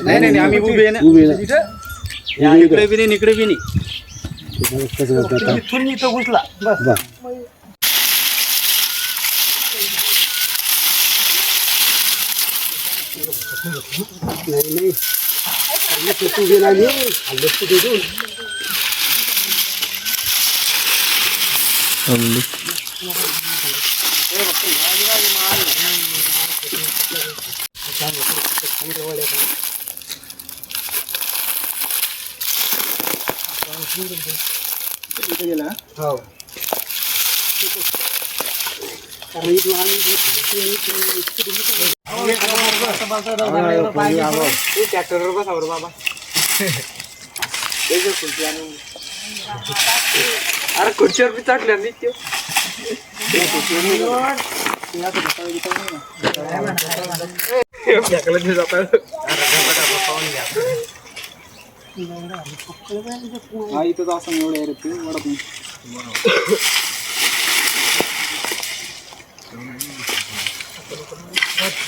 नाही नाही आम्ही उभे ना इकडे बी नाही इकडे बी नाही इथून इथं घुसला बस नाही तू गेला गेला हो ट्रॅक्टरवर बसावर बाबा अरे खुर्चीवर बी चाटल्या नित्य हा इथं असं एवढं आहे रे वाढत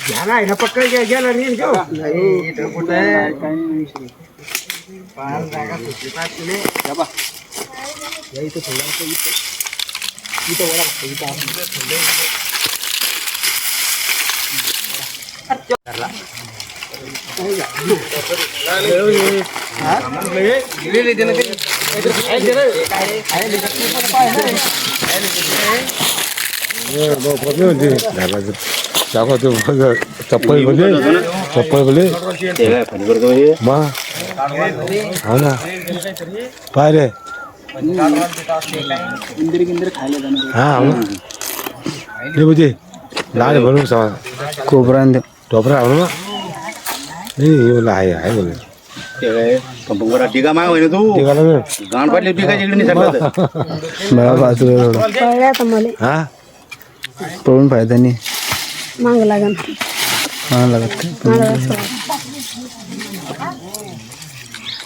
झाला आहे ना पक्का गेला नाही इथं थोडं इथं वडा चप्पल बोले हो ना पाय रे हा लाल भरून कोबरा टोपरा नाही बोला आहे बोले टिका माग होईल तू गाण पाडले टिकाच्या इकडे नाही हा पळून फायदा नाही मांग लागन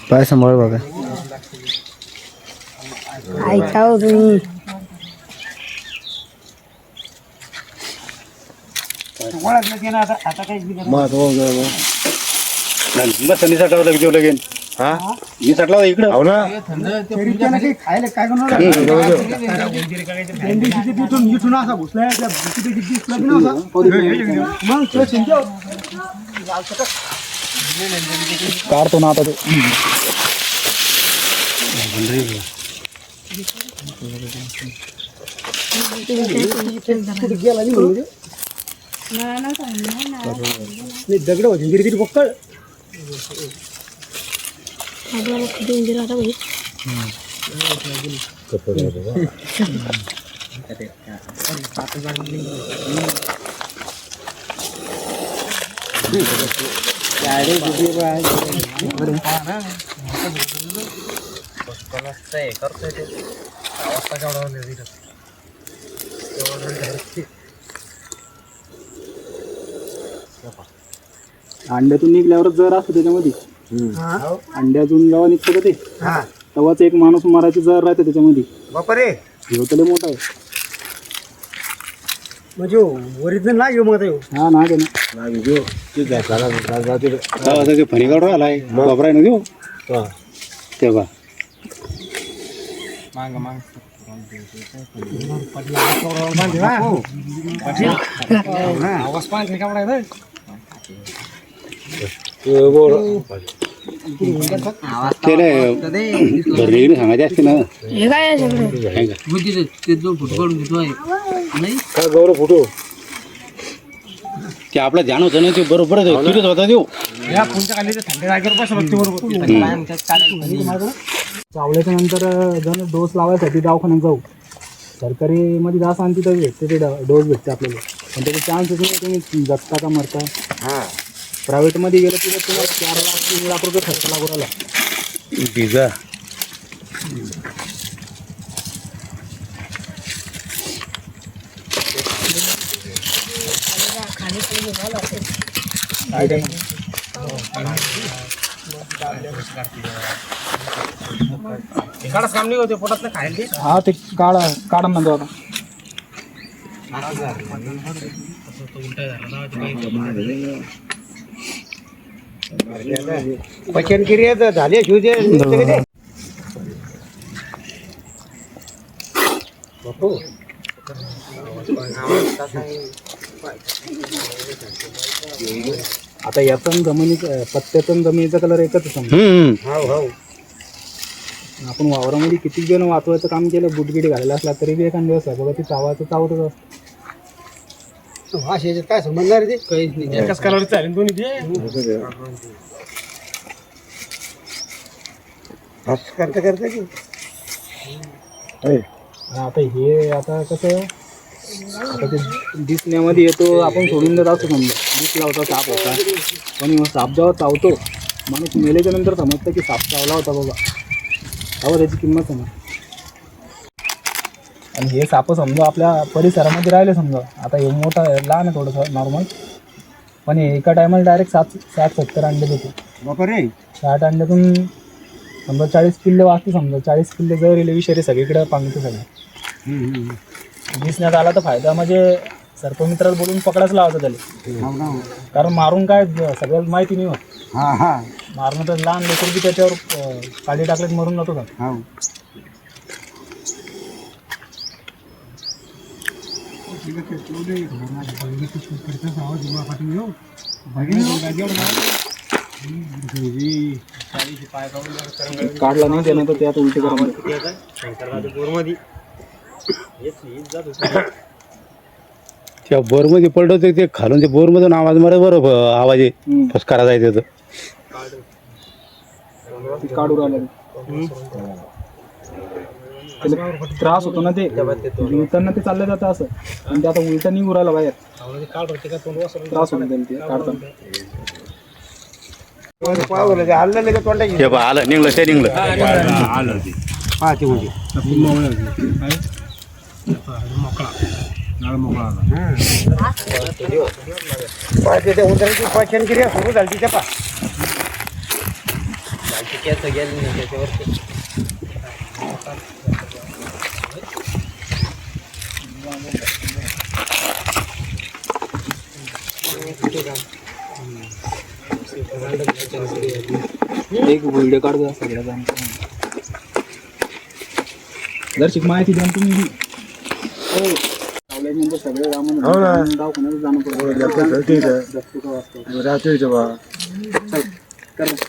पाय सांभाळ बघा ऐका हो तुम्ही मस्त निसाटला जेव लगेन हा निसाटला इकडं हो ना खायला काय इथून असा घुसलाय मग काढतो ना आता तो गेला दगड होती गिरी पक्कड अंड्यातून निघल्यावर जर असतो त्याच्यामध्ये अंड्यातून जेव्हा निघतं का ते तेव्हाच एक माणूस मारायची जर राहते त्याच्यामध्ये बापरे घेवतले मोठा आहे म्हणजे ओरिजिनल ना घेऊ मग हा ना ते फणीगाव राहिलाय बाबरा आहे ना घेऊ तेव्हा आवाज पाहिजे का भरणी सांगायचे असते ना गौरव फोटो ते आपलं ध्यान होतं ना ते बरोबर तिथेच होता देऊ चावल्याच्या नंतर जर डोस लावायसाठी दवाखान्यात जाऊ सरकारी मध्ये जास्त आणि तिथं भेटते ते डोस भेटते आपल्याला पण त्याचे चान्सेस नाही तुम्ही जगता का मरता प्रायव्हेटमध्ये गेलं तिथं तुम्हाला 4 लाख 3 लाख रुपये खर्च लागू राहिला पिझ्झा काम नाही होते पोटात खायला हा ते काढा ना आता पचनक्रिया झाली शिवजे आता याचा पत्त्याचा जमिनीचा कलर एकच आहे समजा. आपण वावरामध्ये किती जण वाचवायचं काम केलं, बुटगिडी घालायला असला तरी बी एखाद दिवस आहे बघा ती चावायचं चावतच असतं. काय समजणार ते काहीच नाही. एकाच कलर चालेल दोन्ही ते. करता करता की आता हे आता कसं आता ते दिसण्यामध्ये येतो, आपण सोडून देत असतो समजा दिसला होता साप होता, पण साप जेव्हा चावतो माणूस मेल्याच्या नंतर समजतं की साप चावला होता बाबा, तेव्हा त्याची किंमत समज. आणि हे साप समजा आपल्या परिसरामध्ये राहिले समजा, आता हे मोठा लहान आहे थोडंसं नॉर्मल, पण हे एका टायमाला डायरेक्ट 60-70 अंडे देतो. बापरे 60 अंड्यातून समजा 40 पिल्ले वाचते, समजा 40 पिल्ले जर येले विषारी सगळीकडे पांगते सगळं. दिसण्यात आला तर फायदा म्हणजे सर्पमित्राला बोलून पकडाच लावायचं त्याला, कारण मारून काय सगळ्याला माहिती नाही होत. मारणं तर लहान लेकर बी त्याच्यावर काळी टाकल्यात मरून जातो का. काढला नाही त्यानं तर त्यात उलटी करा. त्या बोरमध्ये पडलं ते खालून ते बोरमधून आवाज मारे बरं आवाज फसकारा जायचं होतं. काढू राहिलं त्याला त्रास होतो ना, ते उलटांना ते चाललं जातं असं, आणि ते आता उलटा निघू राहिला बाहेर, त्रास होतो त्याला ते काढताना. हे बा आलं निघलं ते निघलं पचनक्रिया सुरू झाली त्या पा एक व्हिडिओ काढतो सगळ्याचा. जर शिक माहिती द्या तुम्ही कॉलेजनंतर सगळे दवाखान्यात जाणं पडतं.